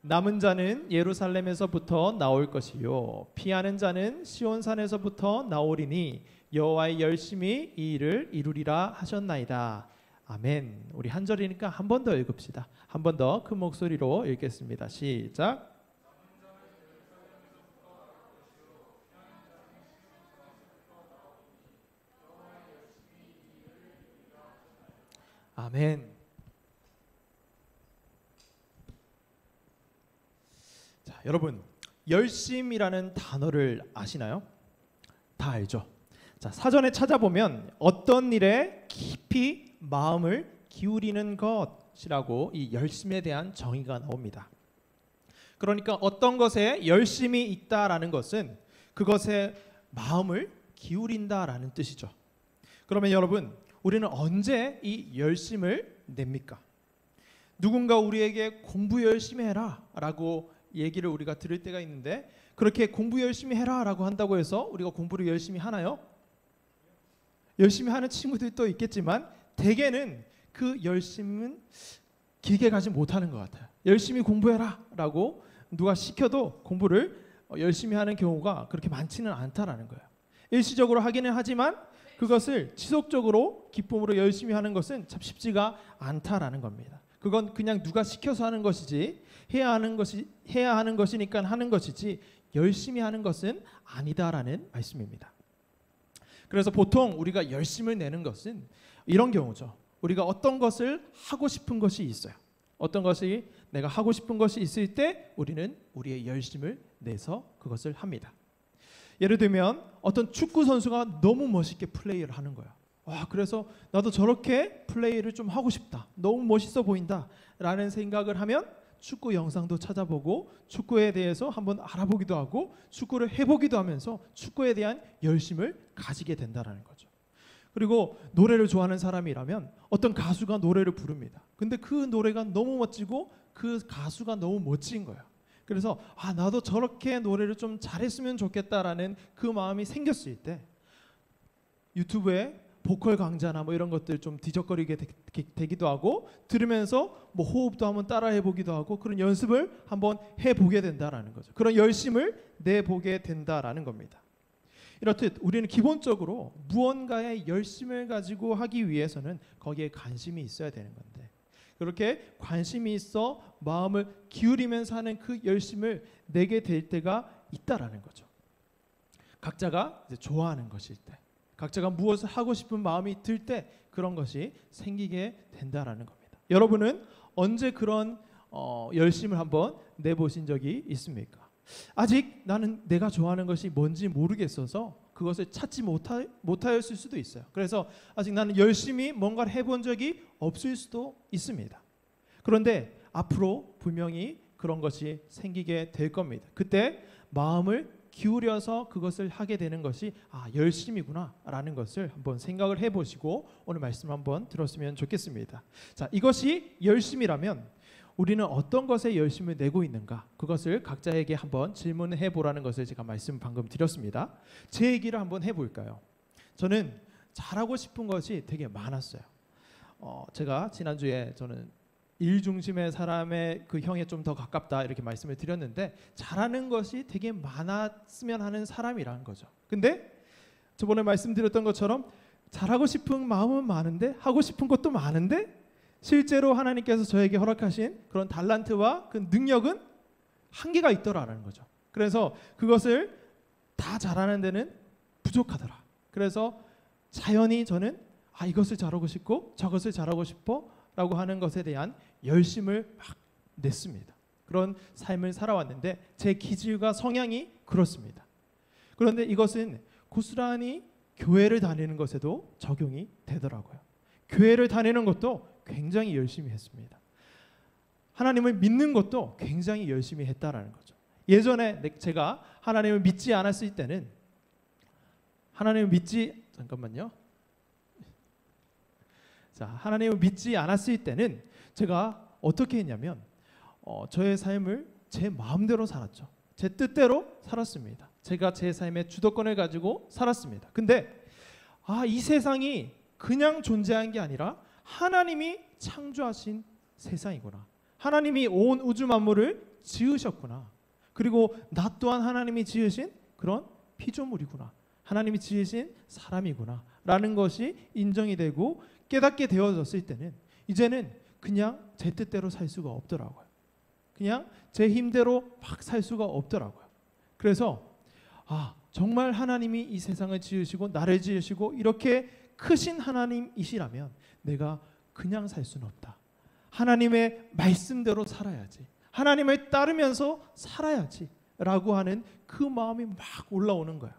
남은 자는 예루살렘에서부터 나올 것이요 피하는 자는 시온산에서부터 나오리니 여호와의 열심히 이 일을 이루리라 하셨나이다. 아멘. 우리 한 절이니까 한 번 더 읽읍시다. 한 번 더 큰 목소리로 읽겠습니다. 시작. 아멘. 자, 여러분, 열심이라는 단어를 아시나요? 다 알죠? 자, 사전에 찾아보면 어떤 일에 깊이 마음을 기울이는 것이라고 이 열심에 대한 정의가 나옵니다. 그러니까 어떤 것에 열심이 있다라는 것은 그것에 마음을 기울인다라는 뜻이죠. 그러면 여러분, 우리는 언제 이 열심을 냅니까? 누군가 우리에게 공부 열심히 해라 라고 얘기를 우리가 들을 때가 있는데, 그렇게 공부 열심히 해라 라고 한다고 해서 우리가 공부를 열심히 하나요? 열심히 하는 친구들도 있겠지만 대개는 그 열심은 길게 가지 못하는 것 같아요. 열심히 공부해라 라고 누가 시켜도 공부를 열심히 하는 경우가 그렇게 많지는 않다라는 거예요. 일시적으로 하기는 하지만 그것을 지속적으로 기쁨으로 열심히 하는 것은 참 쉽지가 않다라는 겁니다. 그건 그냥 누가 시켜서 하는 것이지 해야 하는 것이니까 하는 것이지 열심히 하는 것은 아니다라는 말씀입니다. 그래서 보통 우리가 열심을 내는 것은 이런 경우죠. 우리가 어떤 것을 하고 싶은 것이 있어요. 어떤 것이 내가 하고 싶은 것이 있을 때 우리는 우리의 열심을 내서 그것을 합니다. 예를 들면 어떤 축구 선수가 너무 멋있게 플레이를 하는 거야. 와, 그래서 나도 저렇게 플레이를 좀 하고 싶다. 너무 멋있어 보인다 라는 생각을 하면 축구 영상도 찾아보고 축구에 대해서 한번 알아보기도 하고 축구를 해보기도 하면서 축구에 대한 열심을 가지게 된다는 거죠. 그리고 노래를 좋아하는 사람이라면 어떤 가수가 노래를 부릅니다. 근데 그 노래가 너무 멋지고 그 가수가 너무 멋진 거예요. 그래서 나도 저렇게 노래를 좀 잘했으면 좋겠다라는 그 마음이 생겼을 때 유튜브에 보컬 강좌나 뭐 이런 것들 좀 뒤적거리게 되기도 하고 들으면서 뭐 호흡도 한번 따라 해보기도 하고 그런 연습을 한번 해보게 된다라는 거죠. 그런 열심을 내보게 된다라는 겁니다. 이렇듯 우리는 기본적으로 무언가의 열심을 가지고 하기 위해서는 거기에 관심이 있어야 되는 건데 그렇게 관심이 있어 마음을 기울이면서 하는 그 열심을 내게 될 때가 있다라는 거죠. 각자가 이제 좋아하는 것일 때, 각자가 무엇을 하고 싶은 마음이 들 때 그런 것이 생기게 된다라는 겁니다. 여러분은 언제 그런 열심을 한번 내보신 적이 있습니까? 아직 나는 내가 좋아하는 것이 뭔지 모르겠어서 그것을 찾지 못하였을 수도 있어요. 그래서 아직 나는 열심히 뭔가를 해본 적이 없을 수도 있습니다. 그런데 앞으로 분명히 그런 것이 생기게 될 겁니다. 그때 마음을 기울여서 그것을 하게 되는 것이 열심이구나 라는 것을 한번 생각을 해보시고 오늘 말씀 한번 들었으면 좋겠습니다. 자, 이것이 열심이라면 우리는 어떤 것에 열심을 내고 있는가, 그것을 각자에게 한번 질문해 보라는 것을 제가 말씀 방금 드렸습니다. 제 얘기를 한번 해볼까요? 저는 잘하고 싶은 것이 되게 많았어요. 제가 지난주에 저는 일 중심의 사람의 그 형에 좀 더 가깝다 이렇게 말씀을 드렸는데 잘하는 것이 되게 많았으면 하는 사람이라는 거죠. 근데 저번에 말씀드렸던 것처럼 잘하고 싶은 마음은 많은데 하고 싶은 것도 많은데 실제로 하나님께서 저에게 허락하신 그런 달란트와 그 능력은 한계가 있더라라는 거죠. 그래서 그것을 다 잘하는 데는 부족하더라. 그래서 자연히 저는 이것을 잘하고 싶고 저것을 잘하고 싶어 라고 하는 것에 대한 열심을 막 냈습니다. 그런 삶을 살아왔는데 제 기질과 성향이 그렇습니다. 그런데 이것은 고스란히 교회를 다니는 것에도 적용이 되더라고요. 교회를 다니는 것도 굉장히 열심히 했습니다. 하나님을 믿는 것도 굉장히 열심히 했다라는 거죠. 예전에 제가 하나님을 믿지 않았을 때는 하나님을 믿지 않았을 때는 제가 어떻게 했냐면 저의 삶을 제 마음대로 살았죠. 제 뜻대로 살았습니다. 제가 제 삶의 주도권을 가지고 살았습니다. 근데 이 세상이 그냥 존재한 게 아니라 하나님이 창조하신 세상이구나. 하나님이 온 우주 만물을 지으셨구나. 그리고 나 또한 하나님이 지으신 그런 피조물이구나. 하나님이 지으신 사람이구나 라는 것이 인정이 되고 깨닫게 되어졌을 때는 이제는 그냥 제 뜻대로 살 수가 없더라고요. 그냥 제 힘대로 막 살 수가 없더라고요. 그래서 정말 하나님이 이 세상을 지으시고 나를 지으시고 이렇게 크신 하나님이시라면 내가 그냥 살 수는 없다. 하나님의 말씀대로 살아야지. 하나님을 따르면서 살아야지 라고 하는 그 마음이 막 올라오는 거예요.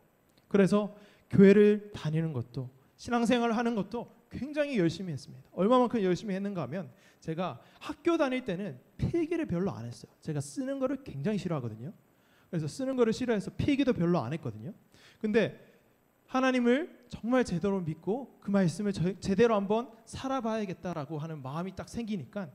그래서 교회를 다니는 것도 신앙생활을 하는 것도 굉장히 열심히 했습니다. 얼마만큼 열심히 했는가 하면 제가 학교 다닐 때는 필기를 별로 안 했어요. 제가 쓰는 거를 굉장히 싫어하거든요. 그래서 쓰는 거를 싫어해서 필기도 별로 안 했거든요. 근데 하나님을 정말 제대로 믿고 그 말씀을 제대로 한번 살아봐야겠다라고 하는 마음이 딱 생기니까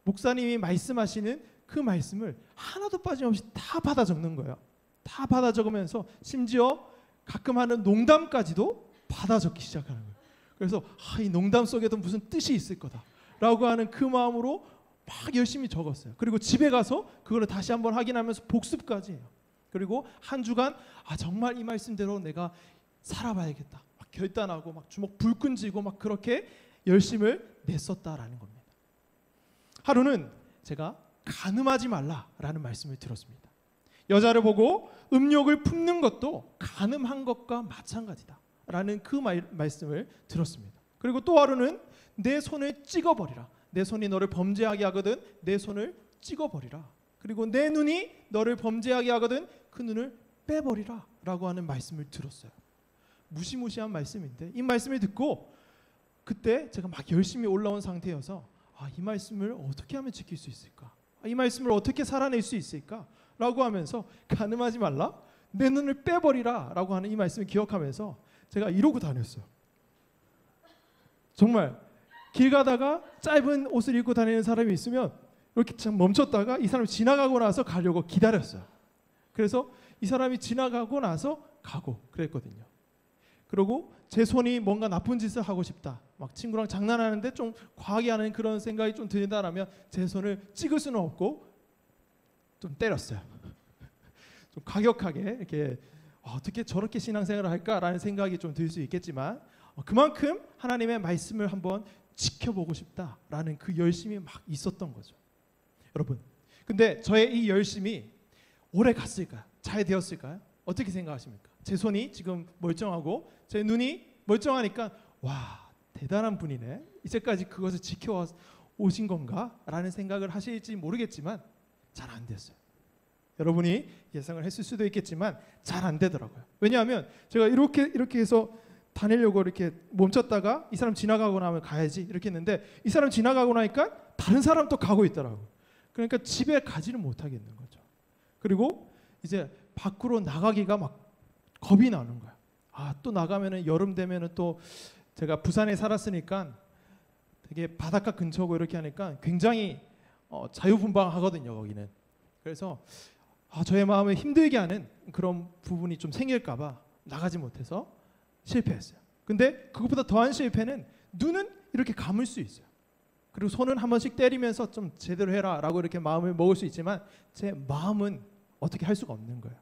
목사님이 말씀하시는 그 말씀을 하나도 빠짐없이 다 받아 적는 거예요. 다 받아 적으면서 심지어 가끔 하는 농담까지도 받아 적기 시작하는 거예요. 그래서 이 농담 속에도 무슨 뜻이 있을 거다라고 하는 그 마음으로 막 열심히 적었어요. 그리고 집에 가서 그거를 다시 한번 확인하면서 복습까지 해요. 그리고 한 주간 정말 이 말씀대로 내가 살아봐야겠다. 막 결단하고 막 주먹 불끈 쥐고 막 그렇게 열심을 냈었다라는 겁니다. 하루는 제가 간음하지 말라라는 말씀을 들었습니다. 여자를 보고 음욕을 품는 것도 간음한 것과 마찬가지다라는 그 말씀을 들었습니다. 그리고 또 하루는 내 손을 찍어버리라. 내 손이 너를 범죄하게 하거든 내 손을 찍어버리라. 그리고 내 눈이 너를 범죄하게 하거든 그 눈을 빼버리라 라고 하는 말씀을 들었어요. 무시무시한 말씀인데 이 말씀을 듣고 그때 제가 막 열심히 올라온 상태여서 이 말씀을 어떻게 하면 지킬 수 있을까? 이 말씀을 어떻게 살아낼 수 있을까? 라고 하면서 간음하지 말라, 내 눈을 빼버리라 라고 하는 이 말씀을 기억하면서 제가 이러고 다녔어요. 정말 길 가다가 짧은 옷을 입고 다니는 사람이 있으면 이렇게 참 멈췄다가 이 사람이 지나가고 나서 가려고 기다렸어요. 그래서 이 사람이 지나가고 나서 가고 그랬거든요. 그리고 제 손이 뭔가 나쁜 짓을 하고 싶다, 막 친구랑 장난하는데 좀 과하게 하는 그런 생각이 좀 든다라면 제 손을 찍을 수는 없고 좀 때렸어요. 좀 과격하게 이렇게 어떻게 저렇게 신앙생활을 할까라는 생각이 좀 들 수 있겠지만 그만큼 하나님의 말씀을 한번 지켜보고 싶다라는 그 열심이 막 있었던 거죠. 여러분, 근데 저의 이 열심이 오래 갔을까요? 잘 되었을까요? 어떻게 생각하십니까? 제 손이 지금 멀쩡하고 제 눈이 멀쩡하니까 와, 대단한 분이네, 이제까지 그것을 지켜오신 건가? 라는 생각을 하실지 모르겠지만 잘 안 됐어요. 여러분이 예상을 했을 수도 있겠지만 잘 안 되더라고요. 왜냐하면 제가 이렇게 해서 다니려고 이렇게 멈췄다가 이 사람 지나가고 나면 가야지 이렇게 했는데 이 사람 지나가고 나니까 다른 사람 또 가고 있더라고요. 그러니까 집에 가지를 못하겠는 거죠. 그리고 이제 밖으로 나가기가 막 겁이 나는 거야. 또 나가면은 여름 되면은 또 제가 부산에 살았으니까 되게 바닷가 근처고 이렇게 하니까 굉장히 자유분방하거든요, 거기는. 그래서 저의 마음을 힘들게 하는 그런 부분이 좀 생길까봐 나가지 못해서 실패했어요. 근데 그것보다 더한 실패는 눈은 이렇게 감을 수 있어요. 그리고 손은 한 번씩 때리면서 좀 제대로 해라 라고 이렇게 마음을 먹을 수 있지만 제 마음은 어떻게 할 수가 없는 거예요.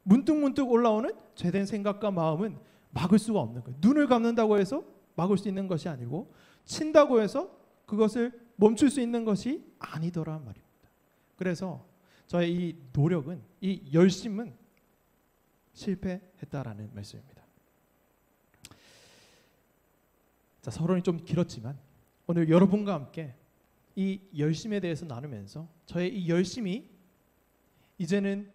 문득문득 올라오는 죄된 생각과 마음은 막을 수가 없는 거예요. 눈을 감는다고 해서 막을 수 있는 것이 아니고 친다고 해서 그것을 멈출 수 있는 것이 아니더란 말입니다. 그래서 저의 이 노력은, 이 열심은 실패했다라는 말씀입니다. 자, 서론이 좀 길었지만 오늘 여러분과 함께 이 열심에 대해서 나누면서 저의 이 열심이 이제는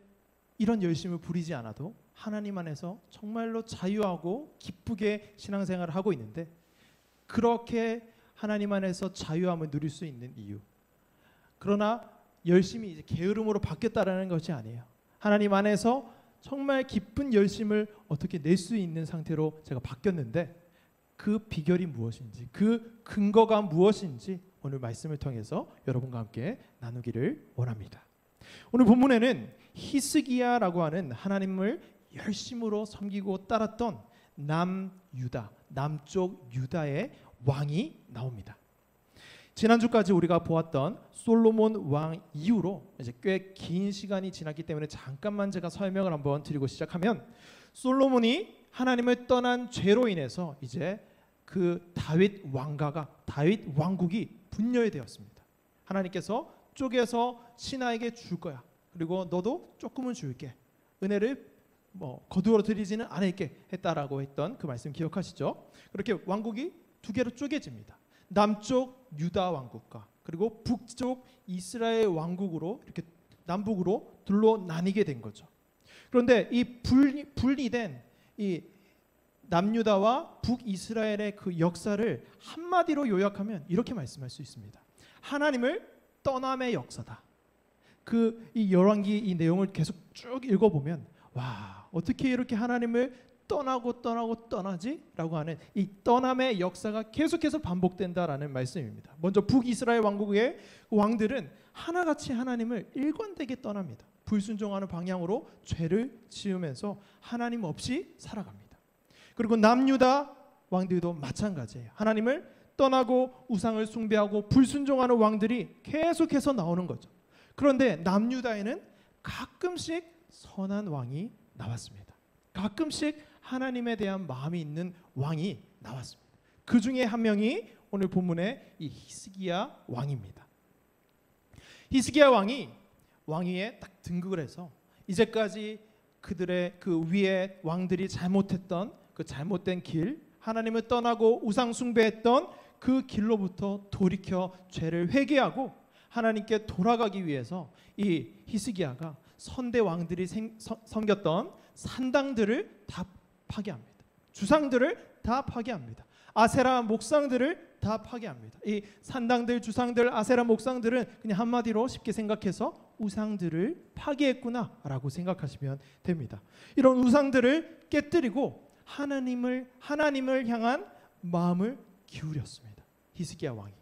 이런 열심을 부리지 않아도 하나님 안에서 정말로 자유하고 기쁘게 신앙생활을 하고 있는데, 그렇게 하나님 안에서 자유함을 누릴 수 있는 이유, 그러나 열심이 이제 게으름으로 바뀌었다라는 것이 아니에요. 하나님 안에서 정말 기쁜 열심을 어떻게 낼 수 있는 상태로 제가 바뀌었는데 그 비결이 무엇인지, 그 근거가 무엇인지 오늘 말씀을 통해서 여러분과 함께 나누기를 원합니다. 오늘 본문에는 히스기야라고 하는 하나님을 열심으로 섬기고 따랐던 남쪽 유다의 왕이 나옵니다. 지난주까지 우리가 보았던 솔로몬 왕 이후로 이제 꽤 긴 시간이 지났기 때문에 잠깐만 제가 설명을 한번 드리고 시작하면, 솔로몬이 하나님을 떠난 죄로 인해서 이제 그 다윗 왕국이 분열되었습니다. 하나님께서 쪼개서 신하에게 줄 거야. 그리고 너도 조금은 줄게. 은혜를 거두어 드리지는 않을게 했다라고 했던 그 말씀 기억하시죠? 그렇게 왕국이 두 개로 쪼개집니다. 남쪽 유다 왕국과 그리고 북쪽 이스라엘 왕국으로 이렇게 남북으로 둘로 나뉘게 된 거죠. 그런데 이 분리된 이 남유다와 북이스라엘의 그 역사를 한마디로 요약하면 이렇게 말씀할 수 있습니다. 하나님을 떠남의 역사다. 이 열왕기 이 내용을 계속 쭉 읽어보면, 와, 어떻게 이렇게 하나님을 떠나지? 라고 하는 이 떠남의 역사가 계속해서 반복된다라는 말씀입니다. 먼저 북이스라엘 왕국의 왕들은 하나같이 하나님을 일관되게 떠납니다. 불순종하는 방향으로 죄를 지으면서 하나님 없이 살아갑니다. 그리고 남유다 왕들도 마찬가지예요. 하나님을 떠나고 우상을 숭배하고 불순종하는 왕들이 계속해서 나오는 거죠. 그런데 남유다에는 가끔씩 선한 왕이 나왔습니다. 가끔씩 하나님에 대한 마음이 있는 왕이 나왔습니다. 그 중에 한 명이 오늘 본문의 이 히스기야 왕입니다. 히스기야 왕이 왕위에 딱 등극을 해서 이제까지 그들의 그 위에 왕들이 잘못했던 그 잘못된 길, 하나님을 떠나고 우상 숭배했던 그 길로부터 돌이켜 죄를 회개하고 하나님께 돌아가기 위해서 이 히스기야가 선대 왕들이 섬겼던 산당들을 다 파괴합니다. 주상들을 다 파괴합니다. 아세라 목상들을 다 파괴합니다. 이 산당들, 주상들, 아세라 목상들은 그냥 한마디로 쉽게 생각해서 우상들을 파괴했구나라고 생각하시면 됩니다. 이런 우상들을 깨뜨리고 하나님을 향한 마음을 기울였습니다. 히스기야 왕이.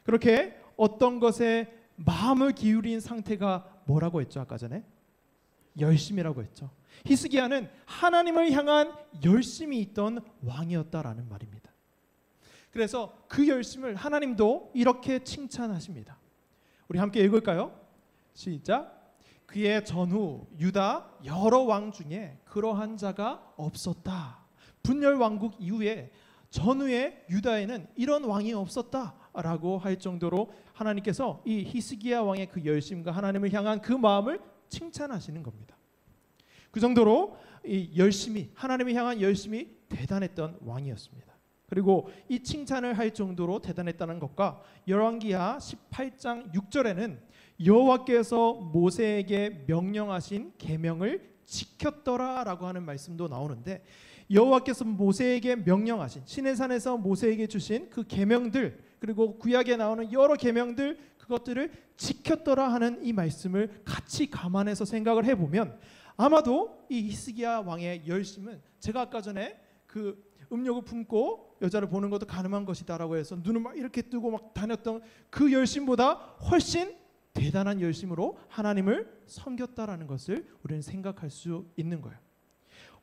그렇게 어떤 것에 마음을 기울인 상태가 뭐라고 했죠? 아까 전에 열심이라고 했죠. 히스기야는 하나님을 향한 열심이 있던 왕이었다라는 말입니다. 그래서 그 열심을 하나님도 이렇게 칭찬하십니다. 우리 함께 읽을까요? 시작. 그의 전후 유다 여러 왕 중에 그러한 자가 없었다. 분열 왕국 이후에 전후에 유다에는 이런 왕이 없었다라고 할 정도로 하나님께서 이 히스기야 왕의 그 열심과 하나님을 향한 그 마음을 칭찬하시는 겁니다. 그 정도로 이 열심이, 하나님을 향한 열심이 대단했던 왕이었습니다. 그리고 이 칭찬을 할 정도로 대단했다는 것과 열왕기하 18장 6절에는 여호와께서 모세에게 명령하신 계명을 지켰더라라고 하는 말씀도 나오는데, 여호와께서 모세에게 명령하신, 시내산에서 모세에게 주신 그 계명들, 그리고 구약에 나오는 여러 계명들, 그것들을 지켰더라 하는 이 말씀을 같이 감안해서 생각을 해보면 아마도 이 히스기야 왕의 열심은, 제가 아까 전에 그 음욕을 품고 여자를 보는 것도 가늠한 것이다라고 해서 눈을 막 이렇게 뜨고 막 다녔던 그 열심보다 훨씬 대단한 열심으로 하나님을 섬겼다라는 것을 우리는 생각할 수 있는 거예요.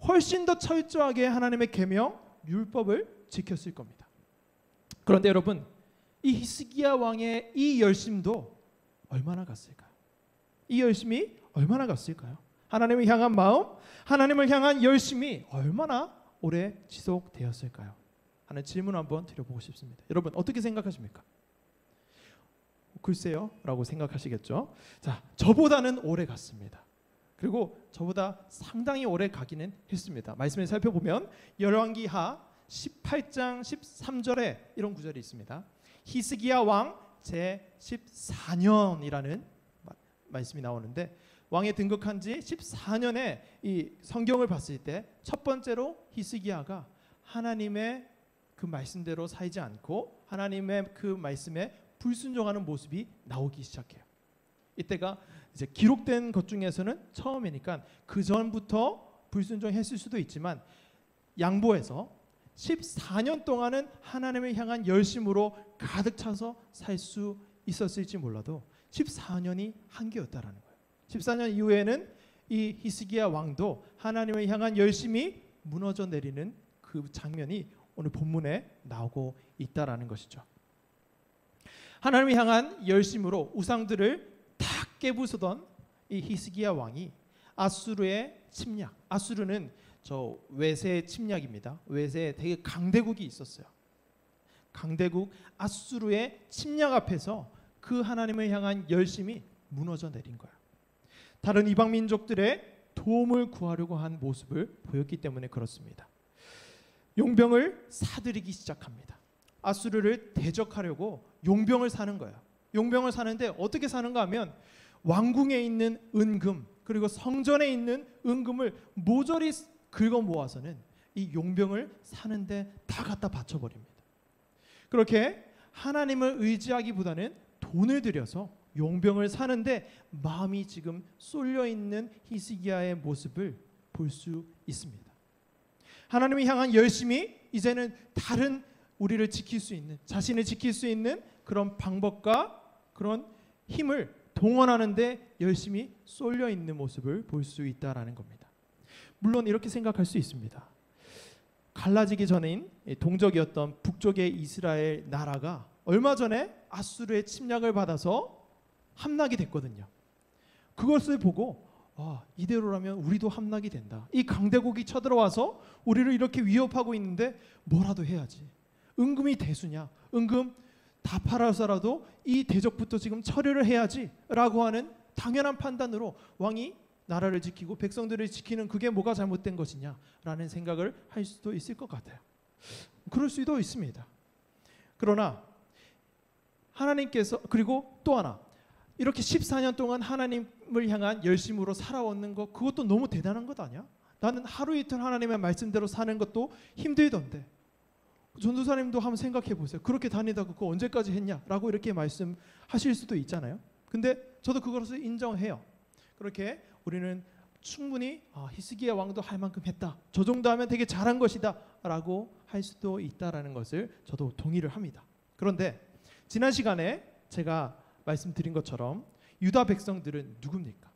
훨씬 더 철저하게 하나님의 계명, 율법을 지켰을 겁니다. 그런데 여러분, 이 히스기야 왕의 이 열심도 얼마나 갔을까요? 이 열심이 얼마나 갔을까요? 하나님을 향한 마음, 하나님을 향한 열심이 얼마나 오래 지속되었을까요? 하는 질문 한번 드려보고 싶습니다. 여러분 어떻게 생각하십니까? 글쎄요 라고 생각하시겠죠. 자, 저보다는 오래 갔습니다. 그리고 저보다 상당히 오래 가기는 했습니다. 말씀을 살펴보면 열왕기하 18장 13절에 이런 구절이 있습니다. 히스기야 왕 제14년이라는 말씀이 나오는데, 왕에 등극한 지 14년에 이 성경을 봤을 때 첫 번째로 히스기야가 하나님의 그 말씀대로 살지 않고 하나님의 그 말씀에 불순종하는 모습이 나오기 시작해요. 이때가 이제 기록된 것 중에서는 처음이니까 그 전부터 불순종했을 수도 있지만, 양보해서 14년 동안은 하나님을 향한 열심으로 가득 차서 살 수 있었을지 몰라도 14년이 한계였다라는 거예요. 14년 이후에는 이 히스기야 왕도 하나님을 향한 열심이 무너져 내리는 그 장면이 오늘 본문에 나오고 있다라는 것이죠. 하나님을 향한 열심으로 우상들을 다 깨부수던 이 히스기야 왕이 아수르의 침략, 아수르는 저 외세 침략입니다. 외세 되게 강대국이 있었어요. 강대국 아수르의 침략 앞에서 그 하나님을 향한 열심이 무너져 내린 거야. 다른 이방 민족들의 도움을 구하려고 한 모습을 보였기 때문에 그렇습니다. 용병을 사들이기 시작합니다. 아수르를 대적하려고 용병을 사는 거야. 용병을 사는데 어떻게 사는가 하면 왕궁에 있는 은금 그리고 성전에 있는 은금을 모조리 긁어 모아서는 이 용병을 사는데 다 갖다 바쳐버립니다. 그렇게 하나님을 의지하기보다는 돈을 들여서 용병을 사는데 마음이 지금 쏠려 있는 히스기야의 모습을 볼 수 있습니다. 하나님을 향한 열심이 이제는 다른 우리를 지킬 수 있는, 자신을 지킬 수 있는 그런 방법과 그런 힘을 동원하는데 열심히 쏠려 있는 모습을 볼 수 있다라는 겁니다. 물론 이렇게 생각할 수 있습니다. 갈라지기 전인 동족이었던 북쪽의 이스라엘 나라가 얼마 전에 아수르의 침략을 받아서 함락이 됐거든요. 그것을 보고 이대로라면 우리도 함락이 된다. 이 강대국이 쳐들어와서 우리를 이렇게 위협하고 있는데 뭐라도 해야지. 은금이 대수냐? 은금 다 팔아서라도 이 대적부터 지금 처리를 해야지 라고 하는 당연한 판단으로 왕이 나라를 지키고 백성들을 지키는 그게 뭐가 잘못된 것이냐라는 생각을 할 수도 있을 것 같아요. 그럴 수도 있습니다. 그러나 하나님께서 그리고 또 하나 이렇게 14년 동안 하나님을 향한 열심으로 살아왔는 것 그것도 너무 대단한 것 아니야? 나는 하루 이틀 하나님의 말씀대로 사는 것도 힘들던데 전도사님도 한번 생각해 보세요. 그렇게 다니다가 그거 언제까지 했냐라고 이렇게 말씀하실 수도 있잖아요. 근데 저도 그것을 인정해요. 그렇게 우리는 충분히 히스기야 왕도 할 만큼 했다. 저 정도 하면 되게 잘한 것이다 라고 할 수도 있다라는 것을 저도 동의를 합니다. 그런데 지난 시간에 제가 말씀드린 것처럼 유다 백성들은 누굽니까?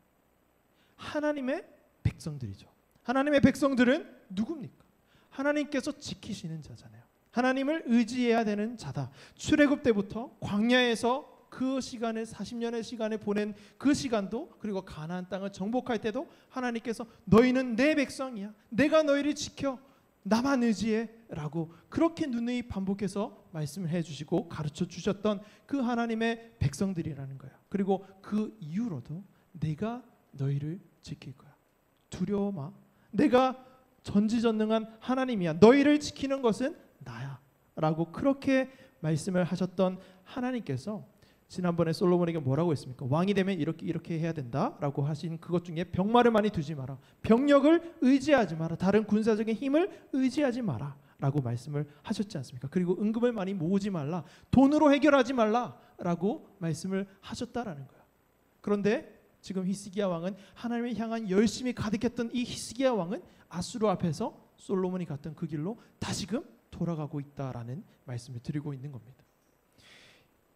하나님의 백성들이죠. 하나님의 백성들은 누굽니까? 하나님께서 지키시는 자잖아요. 하나님을 의지해야 되는 자다. 출애굽 때부터 광야에서 그 시간을 40년의 시간을 보낸 그 시간도 그리고 가나안 땅을 정복할 때도 하나님께서 너희는 내 백성이야. 내가 너희를 지켜. 나만 의지해 라고 그렇게 누누이 반복해서 말씀을 해주시고 가르쳐 주셨던 그 하나님의 백성들이라는 거예요. 그리고 그 이후로도 내가 너희를 지킬 거야. 두려워 마. 내가 전지전능한 하나님이야. 너희를 지키는 것은 나야 라고 그렇게 말씀을 하셨던 하나님께서 지난번에 솔로몬에게 뭐라고 했습니까? 왕이 되면 이렇게 해야 된다라고 하신 그것 중에 병마를 많이 두지 마라. 병력을 의지하지 마라. 다른 군사적인 힘을 의지하지 마라 라고 말씀을 하셨지 않습니까? 그리고 은금을 많이 모으지 말라. 돈으로 해결하지 말라라고 말씀을 하셨다라는 거야. 그런데 지금 히스기야 왕은 하나님을 향한 열심이 가득했던 이 히스기야 왕은 아수르 앞에서 솔로몬이 갔던 그 길로 다시금 돌아가고 있다라는 말씀을 드리고 있는 겁니다.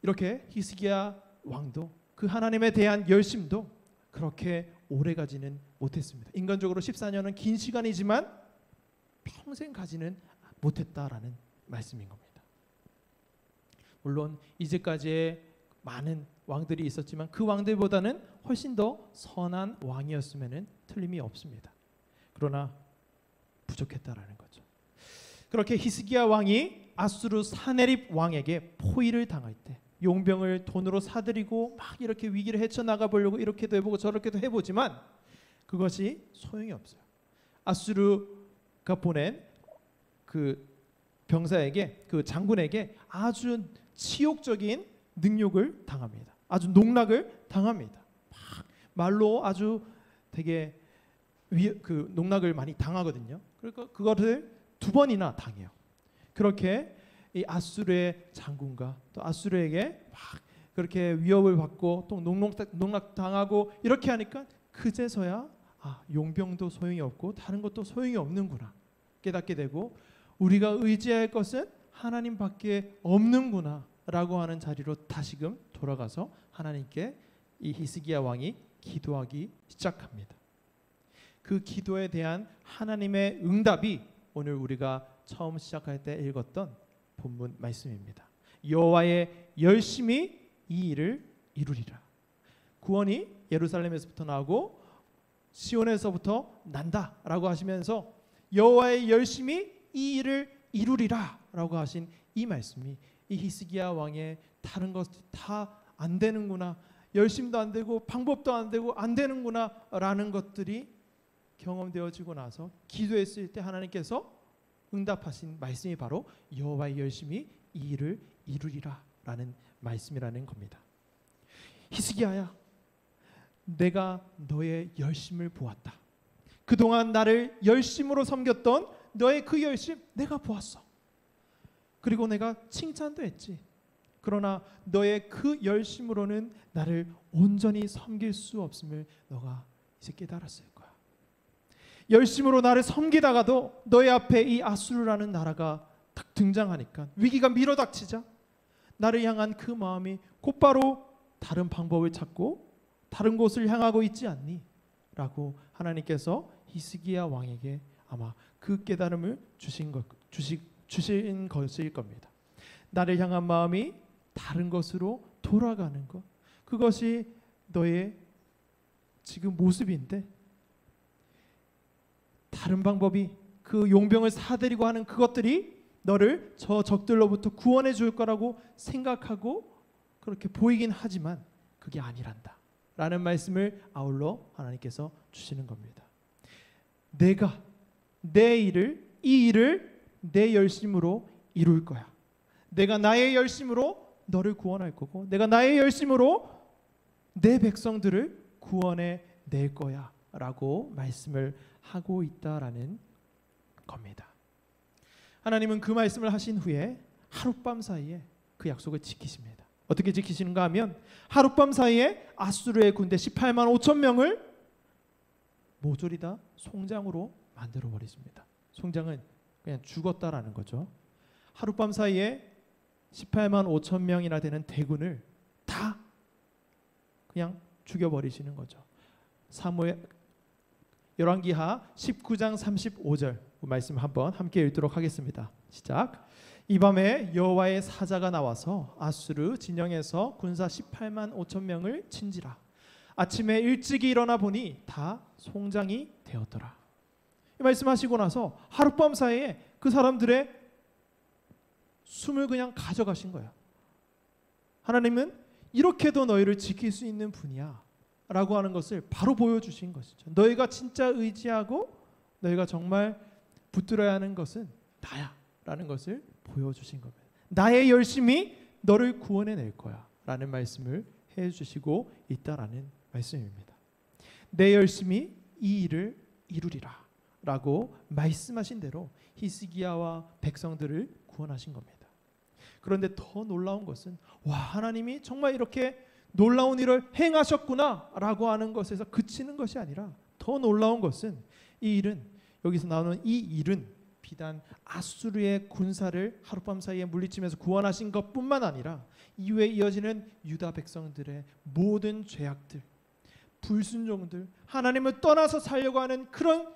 이렇게 히스기야 왕도 그 하나님에 대한 열심도 그렇게 오래 가지는 못했습니다. 인간적으로 14년은 긴 시간이지만 평생 가지는 못했다라는 말씀인 겁니다. 물론 이제까지의 많은 왕들이 있었지만 그 왕들보다는 훨씬 더 선한 왕이었음에는 틀림이 없습니다. 그러나 부족했다라는 거죠. 그렇게 히스기야 왕이 아수르 사네립 왕에게 포위를 당할 때 용병을 돈으로 사들이고 막 이렇게 위기를 헤쳐나가 보려고 이렇게도 해보고 저렇게도 해보지만 그것이 소용이 없어요. 아수르가 보낸 그 병사에게 그 장군에게 아주 치욕적인 능욕을 당합니다. 아주 농락을 당합니다. 막 말로 아주 되게 그 농락을 많이 당하거든요. 그러니까 그거를 2번이나 당해요. 그렇게 이 아수르의 장군과 또 아수르에게 막 그렇게 위협을 받고 또 농락 당하고 이렇게 하니까 그제서야 용병도 소용이 없고 다른 것도 소용이 없는구나 깨닫게 되고 우리가 의지할 것은 하나님밖에 없는구나 라고 하는 자리로 다시금 돌아가서 하나님께 이 히스기야 왕이 기도하기 시작합니다. 그 기도에 대한 하나님의 응답이 오늘 우리가 처음 시작할 때 읽었던 본문 말씀입니다. 여호와의 열심히 이 일을 이루리라. 구원이 예루살렘에서부터 나오고 시온에서부터 난다라고 하시면서 여호와의 열심히 이 일을 이루리라라고 하신 이 말씀이 이 히스기야 왕의 다른 것 다 안 되는구나, 열심도 안 되고 방법도 안 되고 안 되는구나라는 것들이 경험되어지고 나서 기도했을 때 하나님께서 응답하신 말씀이 바로 여호와의 열심히 이 일을 이루리라라는 말씀이라는 겁니다. 히스기야야, 내가 너의 열심을 보았다. 그동안 나를 열심으로 섬겼던 너의 그 열심 내가 보았어. 그리고 내가 칭찬도 했지. 그러나 너의 그 열심으로는 나를 온전히 섬길 수 없음을 너가 이제 깨달았을 거야. 열심으로 나를 섬기다가도 너의 앞에 이 아수르라는 나라가 딱 등장하니까 위기가 밀어닥치자 나를 향한 그 마음이 곧바로 다른 방법을 찾고 다른 곳을 향하고 있지 않니? 라고 하나님께서 히스기야 왕에게 아마 그 깨달음을 주신 것일 겁니다. 나를 향한 마음이 다른 것으로 돌아가는 것, 그것이 너의 지금 모습인데 다른 방법이 그 용병을 사들이고 하는 그것들이 너를 저 적들로부터 구원해 줄 거라고 생각하고 그렇게 보이긴 하지만 그게 아니란다 라는 말씀을 아울러 하나님께서 주시는 겁니다. 내가 이 일을 내 열심으로 이룰 거야. 내가 나의 열심으로 너를 구원할 거고 내가 나의 열심으로 내 백성들을 구원해 낼 거야 라고 말씀을 하고 있다라는 겁니다. 하나님은 그 말씀을 하신 후에 하룻밤 사이에 그 약속을 지키십니다. 어떻게 지키시는가 하면 하룻밤 사이에 아수르의 군대 18만 5천 명을 모조리 다 송장으로 만들어 버리십니다. 송장은 그냥 죽었다라는 거죠. 하룻밤 사이에 18만 5천 명이나 되는 대군을 다 그냥 죽여버리시는 거죠. 열왕기하 19장 35절 말씀 한번 함께 읽도록 하겠습니다. 시작. 이 밤에 여호와의 사자가 나와서 아수르 진영에서 군사 18만 5천 명을 친지라. 아침에 일찍이 일어나 보니 다 송장이 되었더라. 이 말씀하시고 나서 하룻밤 사이에 그 사람들의 숨을 그냥 가져가신 거예요. 하나님은 이렇게도 너희를 지킬 수 있는 분이야 라고 하는 것을 바로 보여주신 것이죠. 너희가 진짜 의지하고 너희가 정말 붙들어야 하는 것은 나야 라는 것을 보여주신 겁니다. 나의 열심이 너를 구원해 낼 거야 라는 말씀을 해주시고 있다라는 말씀입니다. 내 열심이 이 일을 이루리라 라고 말씀하신 대로 히스기야와 백성들을 구원하신 겁니다. 그런데 더 놀라운 것은 하나님이 정말 이렇게 놀라운 일을 행하셨구나 라고 하는 것에서 그치는 것이 아니라 더 놀라운 것은 이 일은, 여기서 나오는 이 일은 비단 아수르의 군사를 하룻밤 사이에 물리치면서 구원하신 것뿐만 아니라 이후에 이어지는 유다 백성들의 모든 죄악들, 불순종들, 하나님을 떠나서 살려고 하는 그런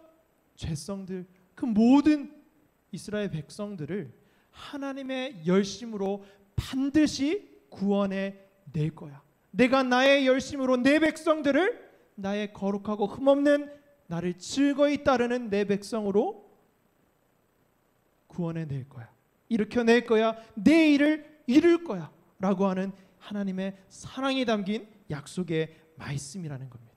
죄성들, 그 모든 이스라엘 백성들을 하나님의 열심으로 반드시 구원해 낼 거야. 내가 나의 열심으로 내 백성들을 나의 거룩하고 흠없는 나를 즐거이 따르는 내 백성으로 구원해 낼 거야. 일으켜낼 거야. 내 일을 이룰 거야 라고 하는 하나님의 사랑이 담긴 약속의 말씀이라는 겁니다.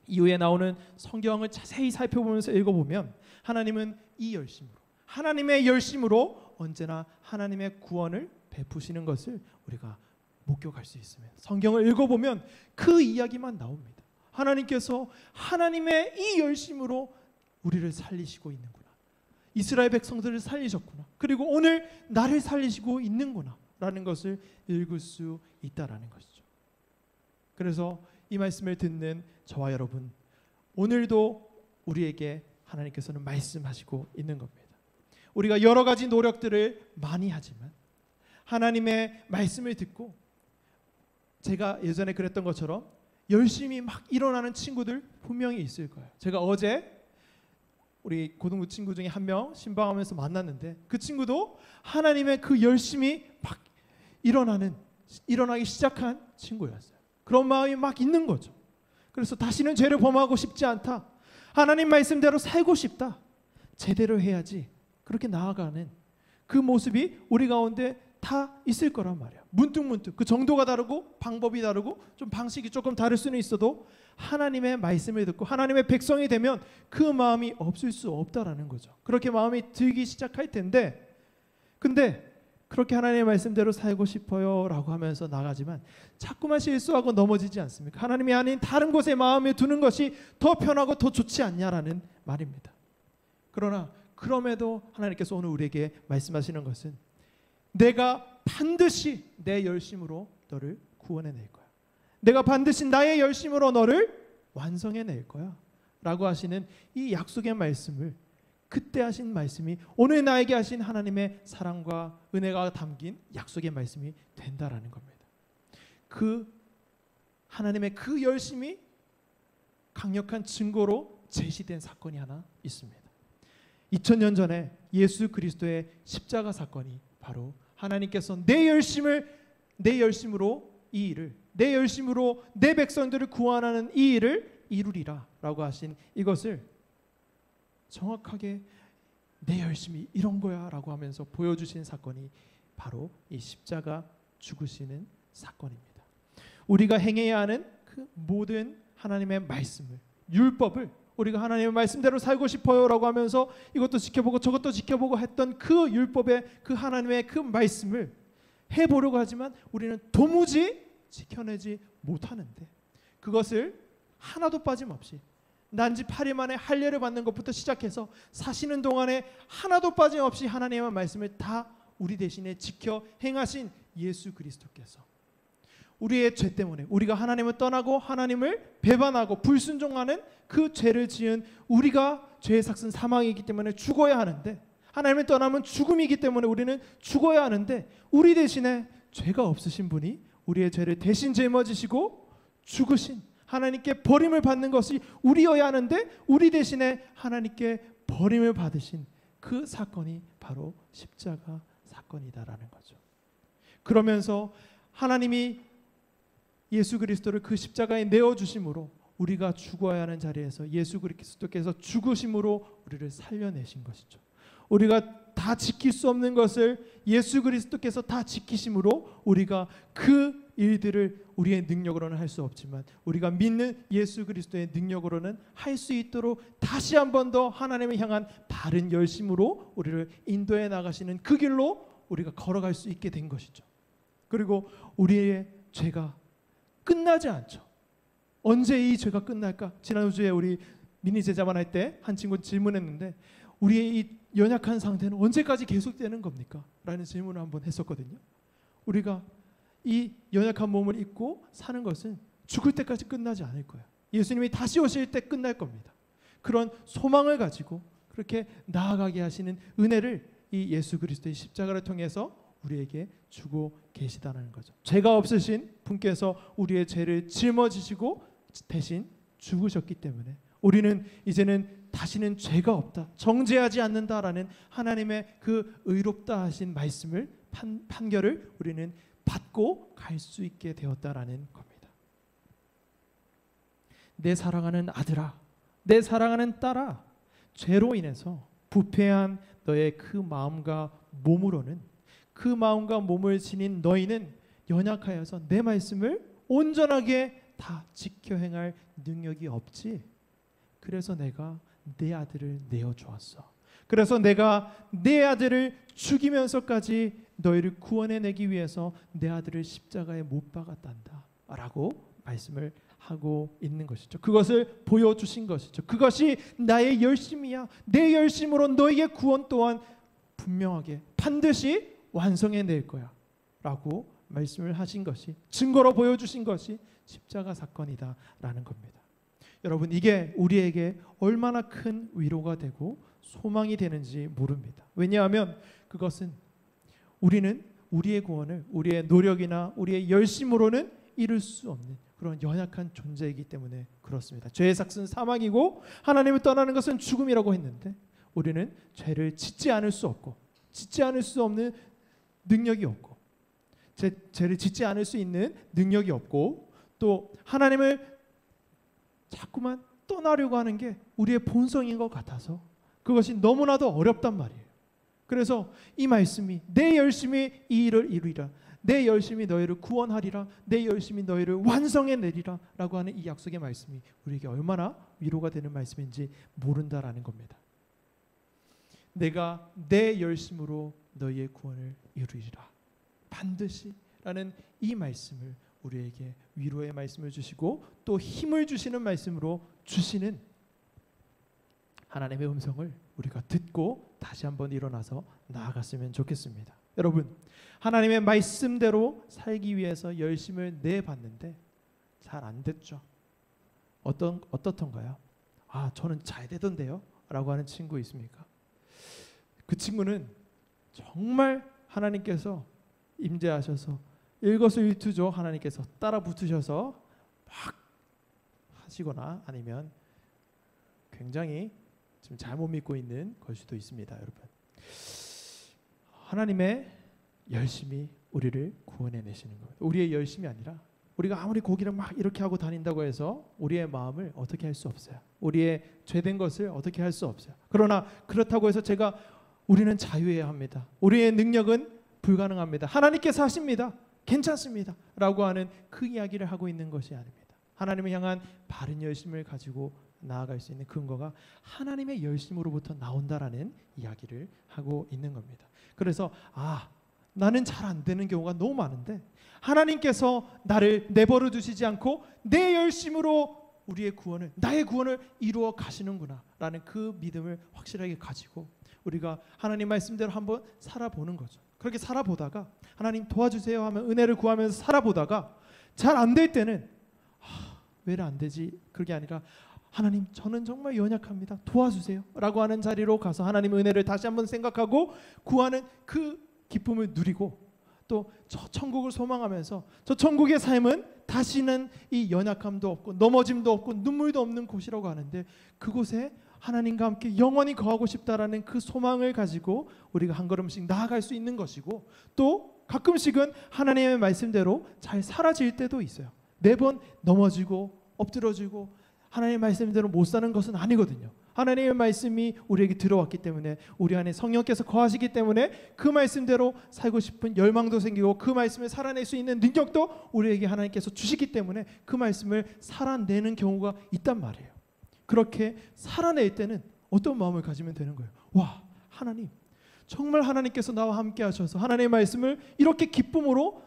이후에 나오는 성경을 자세히 살펴보면서 읽어보면 하나님은 이 열심으로, 하나님의 열심으로 언제나 하나님의 구원을 베푸시는 것을 우리가 목격할 수 있습니다. 성경을 읽어보면 그 이야기만 나옵니다. 하나님께서 하나님의 이 열심으로 우리를 살리시고 있는구나. 이스라엘 백성들을 살리셨구나. 그리고 오늘 나를 살리시고 있는구나 라는 것을 읽을 수 있다라는 것이죠. 그래서 이 말씀을 듣는 저와 여러분, 오늘도 우리에게 하나님께서는 말씀하시고 있는 겁니다. 우리가 여러 가지 노력들을 많이 하지만 하나님의 말씀을 듣고, 제가 예전에 그랬던 것처럼 열심히 막 일어나는 친구들 분명히 있을 거예요. 제가 어제 우리 고등부 친구 중에 한 명 신방하면서 만났는데 그 친구도 하나님의 그 열심히 막 일어나기 시작한 친구였어요. 그런 마음이 막 있는 거죠. 그래서 다시는 죄를 범하고 싶지 않다. 하나님 말씀대로 살고 싶다. 제대로 해야지. 그렇게 나아가는 그 모습이 우리 가운데 다 있을 거란 말이에요. 문득문득 그 정도가 다르고 방법이 다르고 좀 방식이 조금 다를 수는 있어도 하나님의 말씀을 듣고 하나님의 백성이 되면 그 마음이 없을 수 없다라는 거죠. 그렇게 마음이 들기 시작할 텐데, 근데 그렇게 하나님의 말씀대로 살고 싶어요 라고 하면서 나가지만 자꾸만 실수하고 넘어지지 않습니까? 하나님이 아닌 다른 곳에 마음을 두는 것이 더 편하고 더 좋지 않냐라는 말입니다. 그러나 그럼에도 하나님께서 오늘 우리에게 말씀하시는 것은 내가 반드시 내 열심으로 너를 구원해낼 거야. 내가 반드시 나의 열심으로 너를 완성해낼 거야 라고 하시는 이 약속의 말씀을, 그때 하신 말씀이 오늘 나에게 하신 하나님의 사랑과 은혜가 담긴 약속의 말씀이 된다라는 겁니다. 그 하나님의 그 열심이 강력한 증거로 제시된 사건이 하나 있습니다. 2000년 전에 예수 그리스도의 십자가 사건이 바로 하나님께서 내 열심으로 이 일을, 내 열심으로 내 백성들을 구원하는 이 일을 이루리라 라고 하신 이것을 정확하게 내 열심이 이런 거야 라고 하면서 보여주신 사건이 바로 이 십자가 죽으시는 사건입니다. 우리가 행해야 하는 그 모든 하나님의 말씀을, 율법을 우리가 하나님의 말씀대로 살고 싶어요 라고 하면서 이것도 지켜보고 저것도 지켜보고 했던 그 율법의 그 하나님의 그 말씀을 해보려고 하지만 우리는 도무지 지켜내지 못하는데, 그것을 하나도 빠짐없이 난지 8일 만에 할례를 받는 것부터 시작해서 사시는 동안에 하나도 빠짐없이 하나님의 말씀을 다 우리 대신에 지켜 행하신 예수 그리스도께서 우리의 죄 때문에 우리가 하나님을 떠나고 하나님을 배반하고 불순종하는 그 죄를 지은 우리가 죄의 삭슨 사망이기 때문에 죽어야 하는데, 하나님을 떠나면 죽음이기 때문에 우리는 죽어야 하는데, 우리 대신에 죄가 없으신 분이 우리의 죄를 대신 짊어지시고 죽으신, 하나님께 버림을 받는 것이 우리여야 하는데 우리 대신에 하나님께 버림을 받으신 그 사건이 바로 십자가 사건이다라는 거죠. 그러면서 하나님이 예수 그리스도를 그 십자가에 내어주심으로 우리가 죽어야 하는 자리에서 예수 그리스도께서 죽으심으로 우리를 살려내신 것이죠. 우리가 다 지킬 수 없는 것을 예수 그리스도께서 다 지키심으로 우리가 그 일들을 우리의 능력으로는 할 수 없지만 우리가 믿는 예수 그리스도의 능력으로는 할 수 있도록 다시 한 번 더 하나님을 향한 바른 열심으로 우리를 인도해 나가시는 그 길로 우리가 걸어갈 수 있게 된 것이죠. 그리고 우리의 죄가 끝나지 않죠. 언제 이 죄가 끝날까? 지난주에 우리 미니 제자만 할 때 한 친구 질문했는데, 우리의 이 연약한 상태는 언제까지 계속되는 겁니까? 라는 질문을 한번 했었거든요. 우리가 이 연약한 몸을 입고 사는 것은 죽을 때까지 끝나지 않을 거예요. 예수님이 다시 오실 때 끝날 겁니다. 그런 소망을 가지고 그렇게 나아가게 하시는 은혜를 이 예수 그리스도의 십자가를 통해서 우리에게 주고 계시다는 거죠. 죄가 없으신 분께서 우리의 죄를 짊어지시고 대신 죽으셨기 때문에 우리는 이제는 다시는 죄가 없다, 정죄하지 않는다라는 하나님의 그 의롭다 하신 말씀을 판결을 우리는 받고 갈 수 있게 되었다라는 겁니다. 내 사랑하는 아들아, 내 사랑하는 딸아, 죄로 인해서 부패한 너의 그 마음과 몸으로는, 그 마음과 몸을 지닌 너희는 연약하여서 내 말씀을 온전하게 다 지켜 행할 능력이 없지. 그래서 내가 내 아들을 내어주었어. 그래서 내가 내 아들을 죽이면서까지 너희를 구원해내기 위해서 내 아들을 십자가에 못 박았단다 라고 말씀을 하고 있는 것이죠. 그것을 보여주신 것이죠. 그것이 나의 열심이야. 내 열심으로 너희의 구원 또한 분명하게 반드시 완성해낼 거야 라고 말씀을 하신 것이, 증거로 보여주신 것이 십자가 사건이다 라는 겁니다. 여러분, 이게 우리에게 얼마나 큰 위로가 되고 소망이 되는지 모릅니다. 왜냐하면 그것은 우리는 우리의 구원을 우리의 노력이나 우리의 열심으로는 이룰 수 없는 그런 연약한 존재이기 때문에 그렇습니다. 죄의 삭은 사망이고 하나님을 떠나는 것은 죽음이라고 했는데 우리는 죄를 짓지 않을 수 없고 짓지 않을 수 없는 능력이 없고 죄를 짓지 않을 수 있는 능력이 없고, 또 하나님을 자꾸만 떠나려고 하는 게 우리의 본성인 것 같아서 그것이 너무나도 어렵단 말이에요. 그래서 이 말씀이 내 열심히 이 일을 이루리라, 내 열심히 너희를 구원하리라, 내 열심히 너희를 완성해내리라 라고 하는 이 약속의 말씀이 우리에게 얼마나 위로가 되는 말씀인지 모른다라는 겁니다. 내가 내 열심으로 너희의 구원을 이루리라 반드시 라는 이 말씀을 우리에게 위로의 말씀을 주시고 또 힘을 주시는 말씀으로 주시는 하나님의 음성을 우리가 듣고 다시 한번 일어나서 나아갔으면 좋겠습니다. 여러분, 하나님의 말씀대로 살기 위해서 열심을 내봤는데 잘 안 됐죠. 어떻던가요? 저는 잘 되던데요? 라고 하는 친구 있습니까? 그 친구는 정말 하나님께서 임재하셔서 일거수일투족 하나님께서 따라 붙으셔서 막 하시거나 아니면 굉장히 지금 잘못 믿고 있는 걸 수도 있습니다. 여러분, 하나님의 열심이 우리를 구원해내시는 겁니다. 우리의 열심이 아니라 우리가 아무리 고기를 막 이렇게 하고 다닌다고 해서 우리의 마음을 어떻게 할 수 없어요. 우리의 죄된 것을 어떻게 할 수 없어요. 그러나 그렇다고 해서 우리는 자유해야 합니다. 우리의 능력은 불가능합니다. 하나님께서 하십니다. 괜찮습니다. 라고 하는 그 이야기를 하고 있는 것이 아닙니다. 하나님을 향한 바른 열심을 가지고 나아갈 수 있는 근거가 하나님의 열심으로부터 나온다라는 이야기를 하고 있는 겁니다. 그래서 나는 잘 안 되는 경우가 너무 많은데 하나님께서 나를 내버려 두시지 않고 내 열심으로 나의 구원을 이루어 가시는구나 라는 그 믿음을 확실하게 가지고 우리가 하나님 말씀대로 한번 살아보는 거죠. 그렇게 살아보다가 하나님 도와주세요 하면 은혜를 구하면서 살아보다가 잘 안 될 때는 왜 안 되지? 그게 아니라 하나님, 저는 정말 연약합니다. 도와주세요 라고 하는 자리로 가서 하나님의 은혜를 다시 한번 생각하고 구하는 그 기쁨을 누리고 또 저 천국을 소망하면서 저 천국의 삶은 다시는 이 연약함도 없고 넘어짐도 없고 눈물도 없는 곳이라고 하는데 그곳에 하나님과 함께 영원히 거하고 싶다라는 그 소망을 가지고 우리가 한 걸음씩 나아갈 수 있는 것이고 또 가끔씩은 하나님의 말씀대로 잘 사라질 때도 있어요. 매번 넘어지고 엎드러지고 하나님의 말씀대로 못 사는 것은 아니거든요. 하나님의 말씀이 우리에게 들어왔기 때문에 우리 안에 성령께서 거하시기 때문에 그 말씀대로 살고 싶은 열망도 생기고 그 말씀을 살아낼 수 있는 능력도 우리에게 하나님께서 주시기 때문에 그 말씀을 살아내는 경우가 있단 말이에요. 그렇게 살아낼 때는 어떤 마음을 가지면 되는 거예요? 하나님, 정말 하나님께서 나와 함께 하셔서 하나님의 말씀을 이렇게 기쁨으로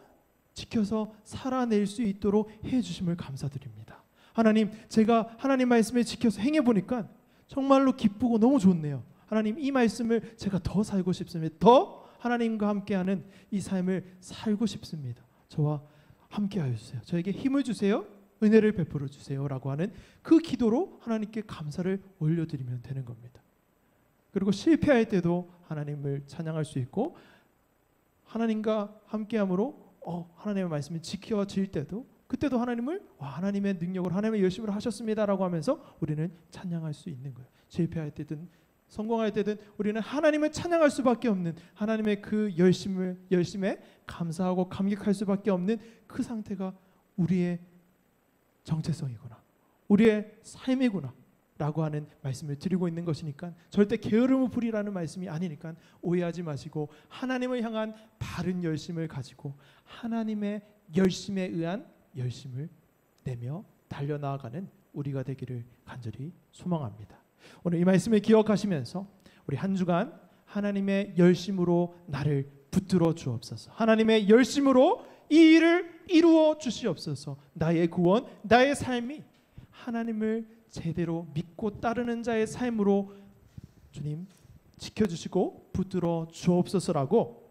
지켜서 살아낼 수 있도록 해주심을 감사드립니다. 하나님, 제가 하나님 말씀을 지켜서 행해보니까 정말로 기쁘고 너무 좋네요. 하나님, 이 말씀을 제가 더 살고 싶습니다. 더 하나님과 함께하는 이 삶을 살고 싶습니다. 저와 함께하여 주세요. 저에게 힘을 주세요. 은혜를 베풀어 주세요 라고 하는 그 기도로 하나님께 감사를 올려드리면 되는 겁니다. 그리고 실패할 때도 하나님을 찬양할 수 있고 하나님과 함께함으로 하나님의 말씀이 지켜질 때도 그때도 하나님을 하나님의 능력으로 하나님의 열심으로 하셨습니다라고 하면서 우리는 찬양할 수 있는 거예요. 실패할 때든 성공할 때든 우리는 하나님을 찬양할 수밖에 없는 하나님의 그 열심에 감사하고 감격할 수밖에 없는 그 상태가 우리의 정체성이구나, 우리의 삶이구나 라고 하는 말씀을 드리고 있는 것이니까 절대 게으름을 부리라는 말씀이 아니니까 오해하지 마시고 하나님을 향한 바른 열심을 가지고 하나님의 열심에 의한 열심을 내며 달려나아가는 우리가 되기를 간절히 소망합니다. 오늘 이 말씀을 기억하시면서 우리 한 주간 하나님의 열심으로 나를 붙들어 주옵소서. 하나님의 열심으로 이 일을 이루어 주시옵소서. 나의 구원, 나의 삶이 하나님을 제대로 믿고 따르는 자의 삶으로 주님 지켜주시고 붙들어 주옵소서라고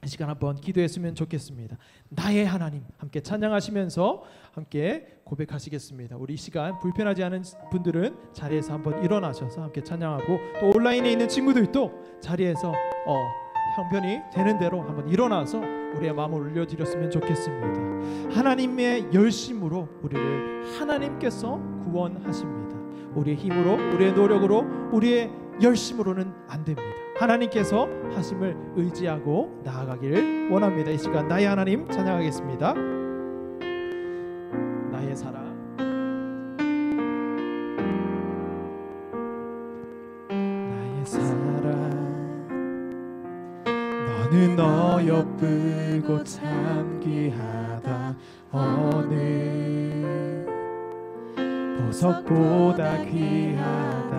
이 시간 한번 기도했으면 좋겠습니다. 나의 하나님 함께 찬양하시면서 함께 고백하시겠습니다. 우리 이 시간 불편하지 않은 분들은 자리에서 한번 일어나셔서 함께 찬양하고 또 온라인에 있는 친구들도 자리에서 형편이 되는 대로 한번 일어나서 우리의 마음을 올려드렸으면 좋겠습니다. 하나님의 열심으로 우리를 하나님께서 구원하십니다. 우리의 힘으로, 우리의 노력으로, 우리의 열심으로는 안 됩니다. 하나님께서 하심을 의지하고 나아가기를 원합니다. 이 시간 나의 하나님 찬양하겠습니다. 나의 사랑, 나의 사랑, 너는 어여쁘고 참 귀하다. 어느 보석보다 귀하다.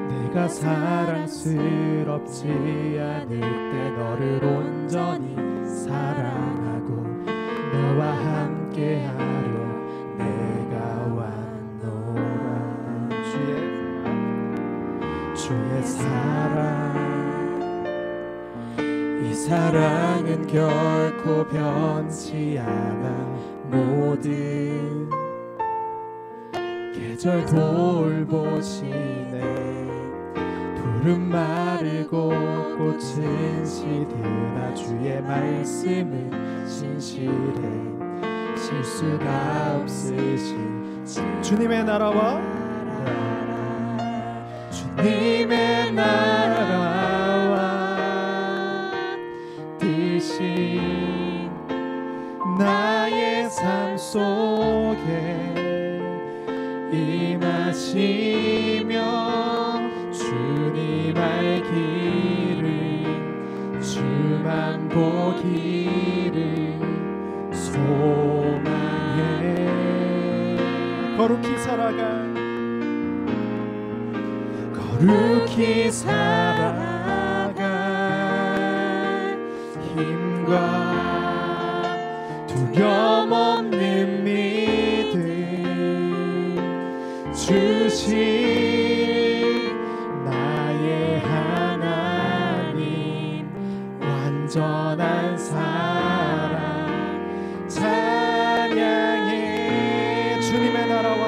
내가 사랑스럽지 않을 때 너를 온전히 사랑하고 너와 함께하려 내가 왔노라. 주의 사랑, 이 사랑은 결코 변치 않아. 모든 계절 돌보시네. 푸른 마르고 꽃은 시드나 주의 말씀은 신실해. 실수가 없으신 주님의 나라와 주님의 나라와 뜻이 나의 삶 속에 임하시며 주님 알기를 주만 보기를 소망해. 거룩히 살아갈 힘과 두려움 없는 믿음 주신 나의 하나님. 완전한 사랑 찬양해. 주님의 나라와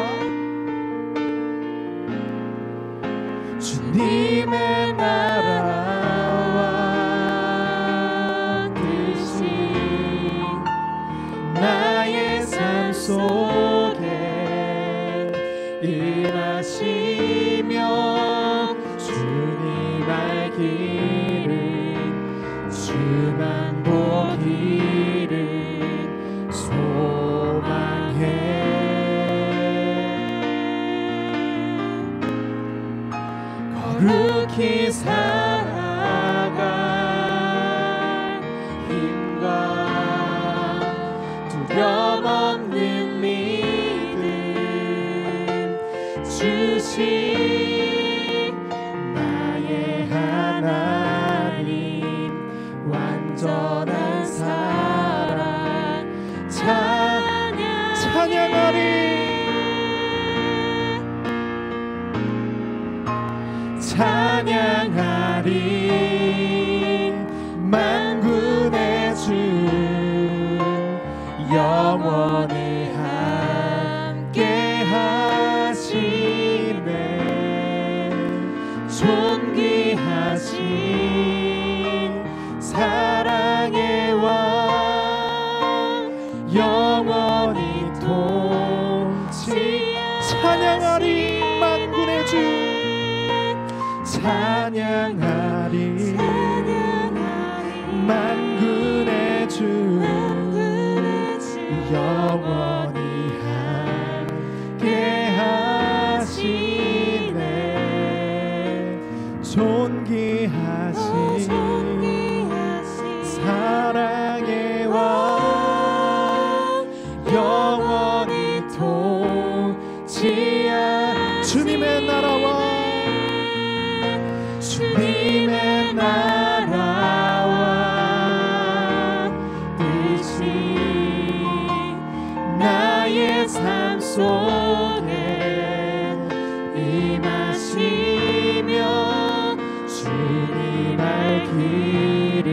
주님의 나라와 뜻이 나의 삶 속에 임하시며 주님 알기를 주만 보기를 소망해. 거룩히 살아갈 힘과 두려움 없는 믿음 주신 나의 하나님. 완전한 사랑 찬양하리. 찬양하리. 만군의 주 영원히 함께 하시네. 존귀하신 사랑의 왕 영원히 통치. 찬양하리. 만군의 주 찬양하리. 만군의 주 영원히 함께 하시네. 존귀하신 사랑의 왕 영원히 통치하. 주님의 나라와 주님의 나라와 뜻이 나의 삶 속에 임하시며 주님 알기를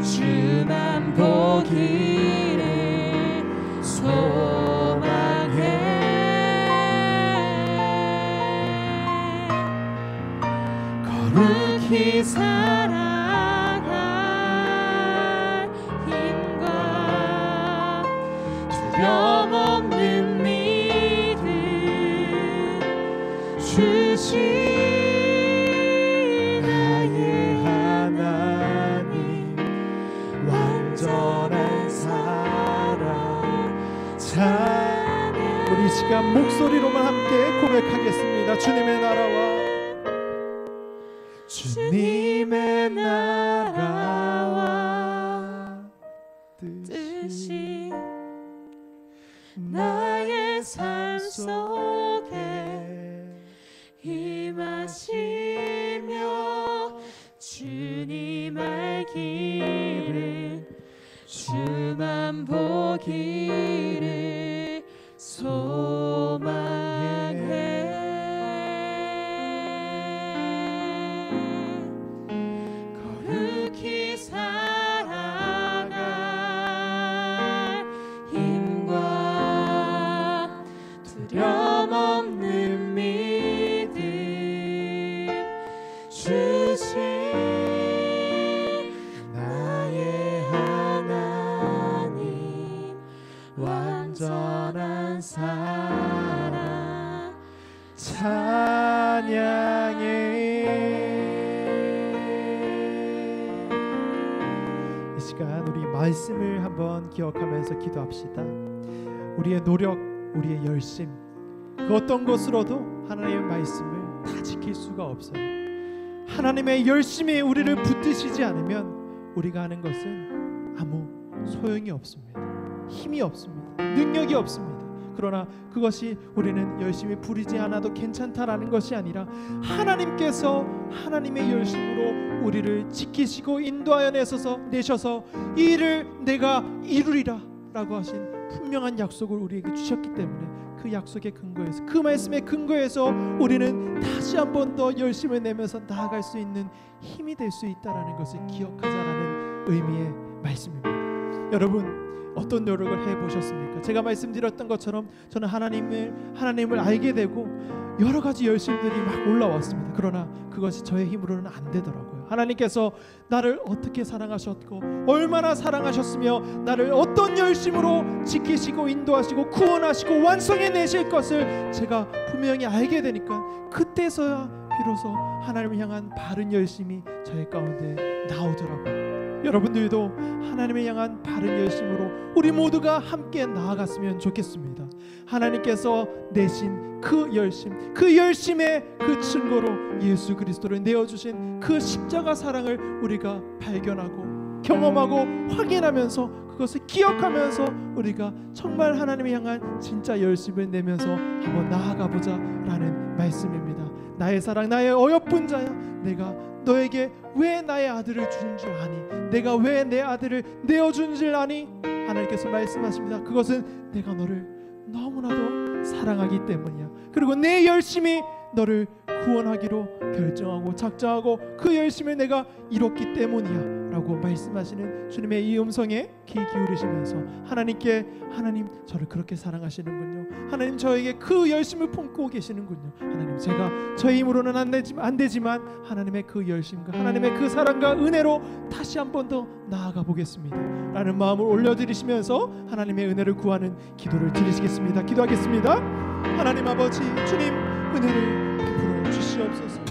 주만 보기를 소망해. 거룩히 살아갈 힘과 두려움 없는 믿음 주신 완전한 사랑 찬양. 우리 이 시간 목소리로만 함께 고백하겠습니다. 주님의 나라와 주님의 나라와 뜻이 나의 삶 속에 임하시며 주님 알기를 주만 보기를 소망해. 거룩히 살아갈 힘과 두려움 없는 믿음 주신 나의 하나님 완전한 사랑 찬양해. 이 시간 우리 말씀을 한번 기억하면서 기도합시다. 우리의 노력, 우리의 열심, 그 어떤 것으로도 하나님의 말씀을 다 지킬 수가 없어요. 하나님의 열심이 우리를 붙드시지 않으면 우리가 하는 것은 아무 소용이 없습니다. 힘이 없습니다. 능력이 없습니다. 그러나 그것이 우리는 열심히 부리지 않아도 괜찮다라는 것이 아니라 하나님께서 하나님의 열심으로 우리를 지키시고 인도하여 내셔서 이 일을 내가 이루리라 라고 하신 분명한 약속을 우리에게 주셨기 때문에 그 약속의 근거에서, 그 말씀의 근거에서 우리는 다시 한 번 더 열심을 내면서 나아갈 수 있는 힘이 될 수 있다는 것을 기억하자라는 의미의 말씀입니다. 여러분 어떤 노력을 해보셨습니까? 제가 말씀드렸던 것처럼 저는 하나님을 알게 되고 여러 가지 열심들이 막 올라왔습니다. 그러나 그것이 저의 힘으로는 안 되더라고요. 하나님께서 나를 어떻게 사랑하셨고 얼마나 사랑하셨으며 나를 어떤 열심으로 지키시고 인도하시고 구원하시고 완성해내실 것을 제가 분명히 알게 되니까 그때서야 비로소 하나님을 향한 바른 열심이 저의 가운데 나오더라고요. 여러분들도 하나님을 향한 바른 열심으로 우리 모두가 함께 나아갔으면 좋겠습니다. 하나님께서 내신 그 열심, 그 열심의 그 증거로 예수 그리스도를 내어주신 그 십자가 사랑을 우리가 발견하고 경험하고 확인하면서 그것을 기억하면서 우리가 정말 하나님을 향한 진짜 열심을 내면서 한번 나아가보자 라는 말씀입니다. 나의 사랑, 나의 어여쁜 자야, 내가 너에게 왜 나의 아들을 주는 줄 아니? 내가 왜 내 아들을 내어준 줄 아니? 하나님께서 말씀하십니다. 그것은 내가 너를 너무나도 사랑하기 때문이야. 그리고 내 열심이 너를 구원하기로 결정하고 작정하고 그 열심을 내가 이뤘기 때문이야 라고 말씀하시는 주님의 이 음성에 귀 기울이시면서 하나님 저를 그렇게 사랑하시는군요. 하나님 저에게 그 열심을 품고 계시는군요. 하나님 제가 저의 힘으로는 안 되지만 하나님의 그 열심과 하나님의 그 사랑과 은혜로 다시 한 번 더 나아가 보겠습니다 라는 마음을 올려드리시면서 하나님의 은혜를 구하는 기도를 드리시겠습니다. 기도하겠습니다. 하나님 아버지, 주님 은혜를 베풀어 주시옵소서.